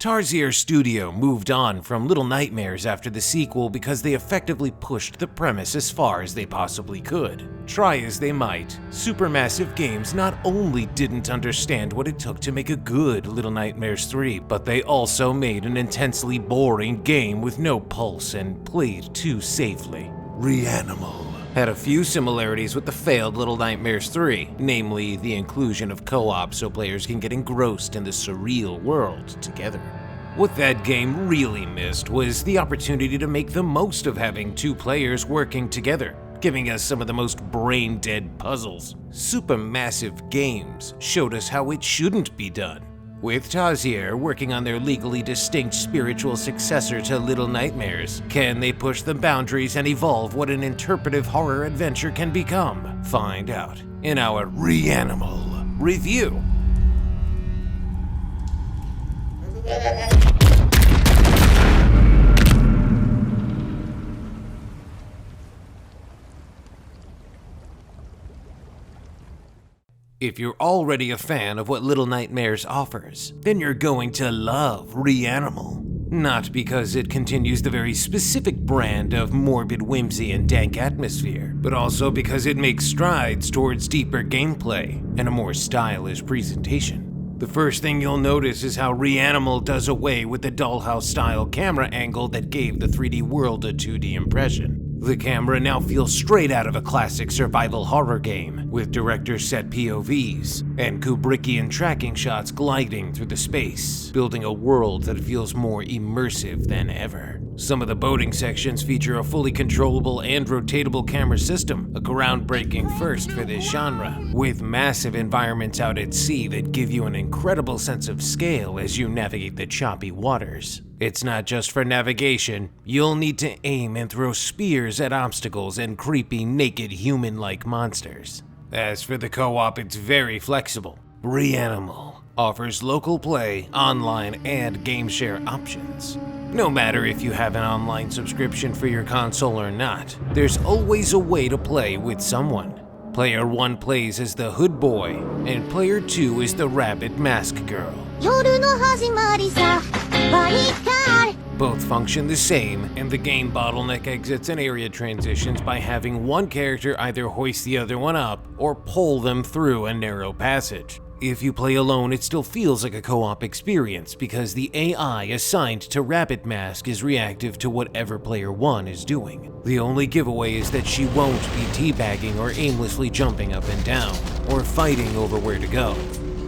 Tarsier Studio moved on from Little Nightmares after the sequel because they effectively pushed the premise as far as they possibly could. Try as they might, Supermassive Games not only didn't understand what it took to make a good Little Nightmares 3, but they also made an intensely boring game with no pulse and played too safely. Reanimal had a few similarities with the failed Little Nightmares 3, namely the inclusion of co-op so players can get engrossed in the surreal world together. What that game really missed was the opportunity to make the most of having two players working together, giving us some of the most brain-dead puzzles. Supermassive Games showed us how it shouldn't be done. With Tarsier working on their legally distinct spiritual successor to Little Nightmares, can they push the boundaries and evolve what an interpretive horror adventure can become? Find out in our Reanimal review. If you're already a fan of what Little Nightmares offers, then you're going to love Reanimal. Not because it continues the very specific brand of morbid whimsy and dank atmosphere, but also because it makes strides towards deeper gameplay and a more stylish presentation. The first thing you'll notice is how Reanimal does away with the dollhouse-style camera angle that gave the 3D world a 2D impression. The camera now feels straight out of a classic survival horror game, with director-set POVs and Kubrickian tracking shots gliding through the space, building a world that feels more immersive than ever. Some of the boating sections feature a fully controllable and rotatable camera system, a groundbreaking first for this genre, with massive environments out at sea that give you an incredible sense of scale as you navigate the choppy waters. It's not just for navigation, you'll need to aim and throw spears at obstacles and creepy, naked, human-like monsters. As for the co-op, it's very flexible. Reanimal offers local play, online, and game share options. No matter if you have an online subscription for your console or not, there's always a way to play with someone. Player 1 plays as the Hood Boy, and Player 2 is the Rabbit Mask Girl. Both function the same, and the game bottleneck exits and area transitions by having one character either hoist the other one up or pull them through a narrow passage. If you play alone, it still feels like a co-op experience because the AI assigned to Rabbit Mask is reactive to whatever Player 1 is doing. The only giveaway is that she won't be teabagging or aimlessly jumping up and down, or fighting over where to go.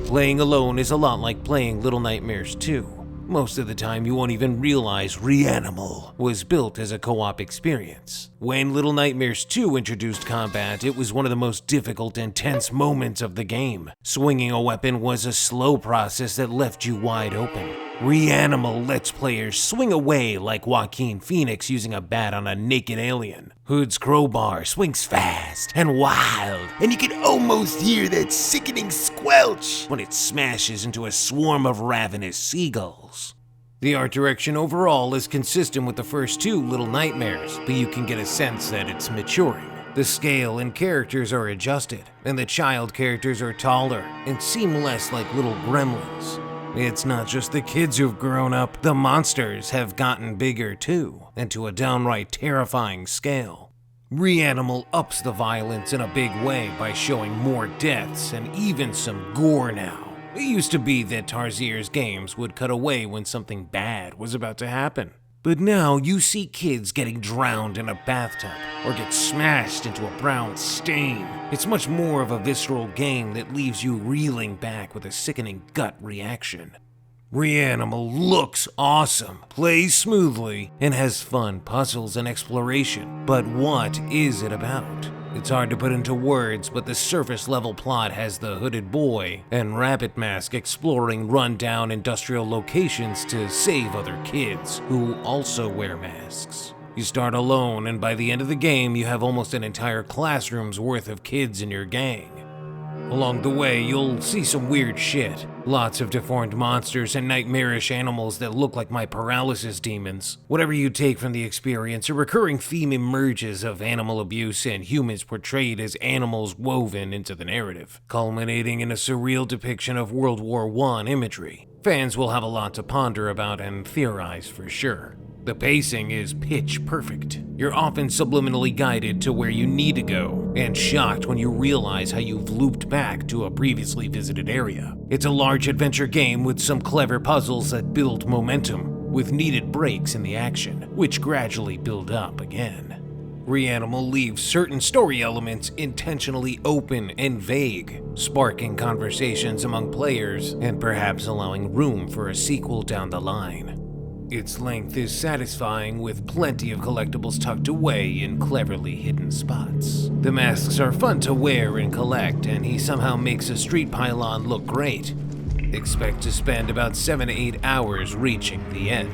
Playing alone is a lot like playing Little Nightmares 2. Most of the time, you won't even realize Reanimal was built as a co-op experience. When Little Nightmares 2 introduced combat, it was one of the most difficult and tense moments of the game. Swinging a weapon was a slow process that left you wide open. Reanimal lets players swing away like Joaquin Phoenix using a bat on a naked alien. Hood's crowbar swings fast and wild, and you can almost hear that sickening squelch when it smashes into a swarm of ravenous seagulls. The art direction overall is consistent with the first two Little Nightmares, but you can get a sense that it's maturing. The scale and characters are adjusted, and the child characters are taller and seem less like little gremlins. It's not just the kids who've grown up, the monsters have gotten bigger too, and to a downright terrifying scale. Reanimal ups the violence in a big way by showing more deaths and even some gore now. It used to be that Tarsier's games would cut away when something bad was about to happen. But now you see kids getting drowned in a bathtub or get smashed into a brown stain. It's much more of a visceral game that leaves you reeling back with a sickening gut reaction. Reanimal looks awesome, plays smoothly, and has fun puzzles and exploration. But what is it about? It's hard to put into words, but the surface level plot has the Hooded Boy and Rabbit Mask exploring run-down industrial locations to save other kids who also wear masks. You start alone, and by the end of the game, you have almost an entire classroom's worth of kids in your gang. Along the way, you'll see some weird shit. Lots of deformed monsters and nightmarish animals that look like my paralysis demons. Whatever you take from the experience, a recurring theme emerges of animal abuse and humans portrayed as animals woven into the narrative, culminating in a surreal depiction of World War I imagery. Fans will have a lot to ponder about and theorize for sure. The pacing is pitch perfect. You're often subliminally guided to where you need to go, and shocked when you realize how you've looped back to a previously visited area. It's a large adventure game with some clever puzzles that build momentum, with needed breaks in the action, which gradually build up again. Reanimal leaves certain story elements intentionally open and vague, sparking conversations among players and perhaps allowing room for a sequel down the line. Its length is satisfying with plenty of collectibles tucked away in cleverly hidden spots. The masks are fun to wear and collect, and he somehow makes a street pylon look great. Expect to spend about 7 to 8 hours reaching the end.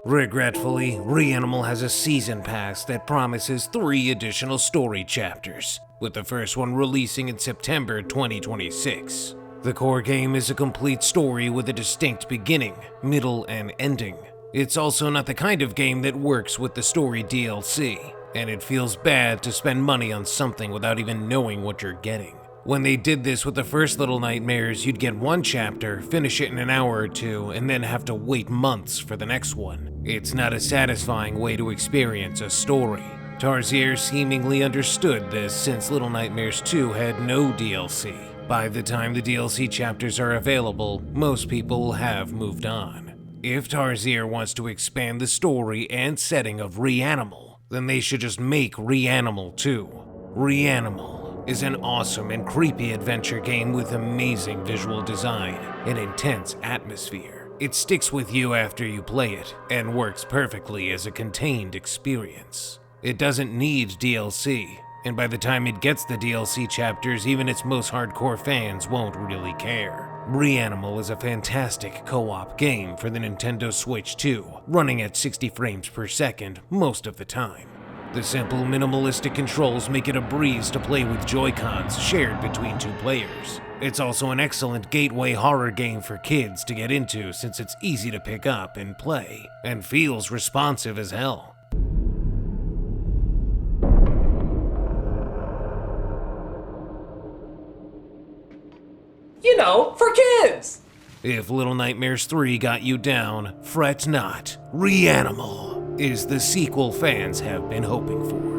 Regretfully, Reanimal has a season pass that promises 3 additional story chapters, with the first one releasing in September 2026. The core game is a complete story with a distinct beginning, middle, and ending. It's also not the kind of game that works with the story DLC, and it feels bad to spend money on something without even knowing what you're getting. When they did this with the first Little Nightmares, you'd get one chapter, finish it in an hour or two, and then have to wait months for the next one. It's not a satisfying way to experience a story. Tarsier seemingly understood this since Little Nightmares 2 had no DLC. By the time the DLC chapters are available, most people will have moved on. If Tarsier wants to expand the story and setting of Reanimal, then they should just make Reanimal 2. Reanimal is an awesome and creepy adventure game with amazing visual design and intense atmosphere. It sticks with you after you play it and works perfectly as a contained experience. It doesn't need DLC, and by the time it gets the DLC chapters, even its most hardcore fans won't really care. Reanimal is a fantastic co-op game for the Nintendo Switch 2, running at 60 frames per second most of the time. The simple, minimalistic controls make it a breeze to play with Joy-Cons shared between 2 players. It's also an excellent gateway horror game for kids to get into since it's easy to pick up and play, and feels responsive as hell. You know, for kids! If Little Nightmares 3 got you down, fret not. Reanimal is the sequel fans have been hoping for.